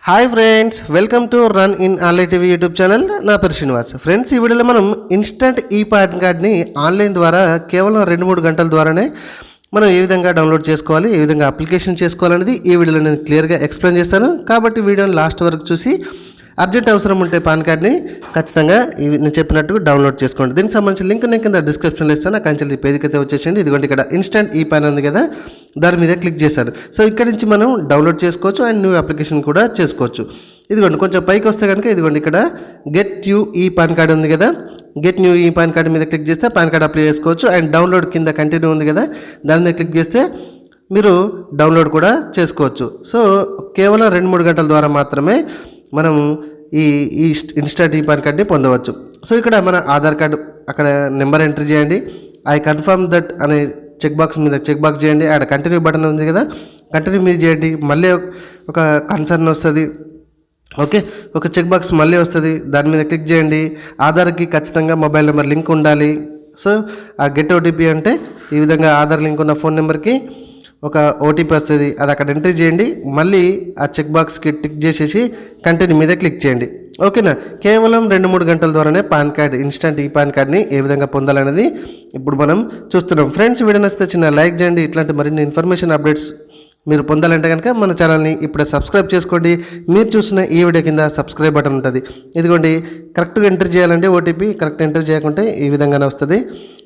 Hi friends, welcome to run in online TV YouTube channel. నా పేరు Srinivas. Friends, ఈ వీడియోలో మనం ఇన్స్టంట్ ఈ పాన్ కార్డ్ని ఆన్లైన్ ద్వారా కేవలం 2-3 గంటల ద్వారానే మనం ఏ విధంగా డౌన్లోడ్ చేసుకోవాలి, ఏ విధంగా అప్లికేషన్ చేసుకోవాలనేది ఈ వీడియోలో నేను క్లియర్గా ఎక్స్ప్లెయిన్ చేస్తాను. కాబట్టి వీడియోని లాస్ట్ వరకు చూసి అర్జెంట్ అవసరం ఉంటే పాన్ కార్డ్ని ఖచ్చితంగా నేను చెప్పినట్టు డౌన్లోడ్ చేసుకోండి. దీనికి సంబంధించిన లింక్ నేను కింద డిస్క్రిప్షన్లో ఇస్తాను. ఆ కంచెల్ పేజ్కి అయితే వచ్చేసింది. ఇదిగోండి, ఇక్కడ ఇన్స్టంట్ ఈ పాన్ ఉంది కదా, దాని మీద క్లిక్ చేశారు. సో ఇక్కడ నుంచి మనం డౌన్లోడ్ చేసుకోవచ్చు అండ్ న్యూ అప్లికేషన్ కూడా చేసుకోవచ్చు. ఇదిగోండి, కొంచెం పైకి వస్తే కనుక ఇదిగోండి, ఇక్కడ గెట్ యూ ఈ పాన్ కార్డ్ ఉంది కదా, గెట్ న్యూ ఈ పాన్ కార్డ్ మీద క్లిక్ చేస్తే పాన్ కార్డ్ అప్లై చేసుకోవచ్చు. అండ్ డౌన్లోడ్ కింద కంటిన్యూ ఉంది కదా, దాని మీద క్లిక్ చేస్తే మీరు డౌన్లోడ్ కూడా చేసుకోవచ్చు. సో కేవలం 2-3 గంటల ద్వారా మాత్రమే మనం ఈ ఇన్స్టంట్ ఈ పాన్ కార్డ్ని పొందవచ్చు. సో ఇక్కడ మన ఆధార్ కార్డు అక్కడ నెంబర్ ఎంటర్ చేయండి. ఐ కన్ఫర్మ్ దట్ అనే చెక్ బాక్స్ మీద చెక్ బాక్స్ చేయండి. అక్కడ కంటిన్యూ బటన్ ఉంది కదా, కంటిన్యూ మీద చేయండి. మళ్ళీ ఒక కన్సర్న్ వస్తుంది. ఓకే, ఒక చెక్ బాక్స్ మళ్ళీ వస్తుంది, దాని మీద క్లిక్ చేయండి. ఆధార్కి ఖచ్చితంగా మొబైల్ నెంబర్ లింక్ ఉండాలి. సో ఆ గెట్ ఓటీపీ అంటే ఈ విధంగా ఆధార్ లింక్ ఉన్న ఫోన్ నెంబర్కి ఒక ఓటీపీ వస్తుంది, అది అక్కడ ఎంట్రీ చేయండి. మళ్ళీ ఆ చెక్ బాక్స్కి టిక్ చేసేసి కంటిన్యూ మీద క్లిక్ చేయండి. ఓకేనా, కేవలం 2-3 గంటల ద్వారానే పాన్ కార్డ్ ఇన్స్టంట్ ఈ పాన్ కార్డ్ని ఏ విధంగా పొందాలనేది ఇప్పుడు మనం చూస్తున్నాం. ఫ్రెండ్స్, వీడియో నచ్చితే చిన్న లైక్ చేయండి. ఇట్లాంటి మరిన్ని ఇన్ఫర్మేషన్ అప్డేట్స్ మీరు పొందాలంటే కనుక మన ఛానల్ని ఇప్పుడే సబ్స్క్రైబ్ చేసుకోండి. మీరు చూసిన ఈ వీడియో కింద సబ్స్క్రైబ్ బటన్ ఉంటుంది. ఇదిగోండి, కరెక్ట్గా ఎంటర్ చేయాలంటే ఓటీపీ కరెక్ట్ ఎంటర్ చేయకుంటే ఈ విధంగానే వస్తుంది.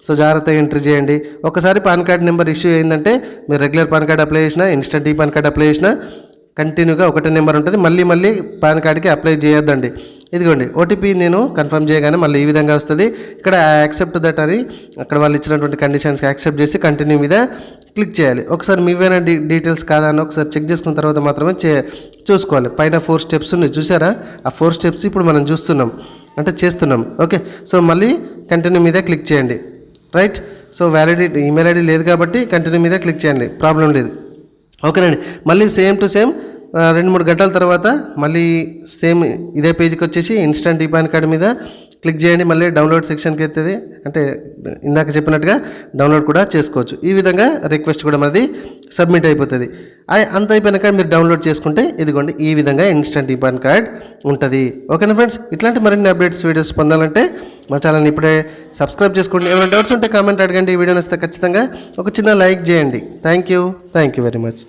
సో జాగ్రత్తగా ఎంటర్ చేయండి. ఒకసారి పాన్ కార్డ్ నెంబర్ ఇష్యూ అయిందంటే మీరు రెగ్యులర్ పాన్ కార్డ్ అప్లై చేసినా, ఇన్స్టంట్ ఈ పాన్ కార్డ్ అప్లై చేసినా కంటిన్యూగా ఒకటే నెంబర్ ఉంటుంది. మళ్ళీ పాన్ కార్డ్కి అప్లై చేయొద్దండి. ఇదిగోండి, ఓటీపీ నేను కన్ఫర్మ్ చేయగానే మళ్ళీ ఈ విధంగా వస్తుంది. ఇక్కడ యాక్సెప్ట్ దట్ అని అక్కడ వాళ్ళు ఇచ్చినటువంటి కండిషన్స్కి యాక్సెప్ట్ చేసి కంటిన్యూ మీద క్లిక్ చేయాలి. ఒకసారి మీవేనా డీటెయిల్స్ కాదా అని ఒకసారి చెక్ చేసుకున్న తర్వాత మాత్రమే చూసుకోవాలి. పైన 4 స్టెప్స్ ఉన్నాయి చూసారా, ఆ 4 స్టెప్స్ ఇప్పుడు మనం చూస్తున్నాం, అంటే చేస్తున్నాం. ఓకే, సో మళ్ళీ కంటిన్యూ మీద క్లిక్ చేయండి. Right, so validity email ID లేదు కాబట్టి కంటిన్యూ మీద క్లిక్ చేయండి, ప్రాబ్లం లేదు. ఓకేనండి, మళ్ళీ సేమ్ టు సేమ్ 2-3 గంటల తర్వాత మళ్ళీ సేమ్ ఇదే పేజ్కి వచ్చేసి ఇన్స్టంట్ ఈ పాన్ కార్డ్ మీద క్లిక్ చేయండి. మళ్ళీ డౌన్లోడ్ సెక్షన్కి వెళ్తుంది, అంటే ఇందాక చెప్పినట్టుగా డౌన్లోడ్ కూడా చేసుకోవచ్చు. ఈ విధంగా రిక్వెస్ట్ కూడా మనది సబ్మిట్ అయిపోతుంది. అంత అయిపోయినాక మీరు డౌన్లోడ్ చేసుకుంటే ఇదిగోండి ఈ విధంగా ఇన్స్టంట్ ఈ పాన్ కార్డ్ ఉంటుంది. ఓకేనా ఫ్రెండ్స్, ఇట్లాంటి మరిన్ని అప్డేట్స్ వీడియోస్ పొందాలంటే మా ఛానల్ని ఇప్పుడే సబ్స్క్రైబ్ చేసుకోండి. ఏమైనా డౌట్స్ ఉంటే కామెంట్ అడగండి. ఈ వీడియో నచ్చితే ఖచ్చితంగా ఒక చిన్న లైక్ చేయండి. Thank you very much.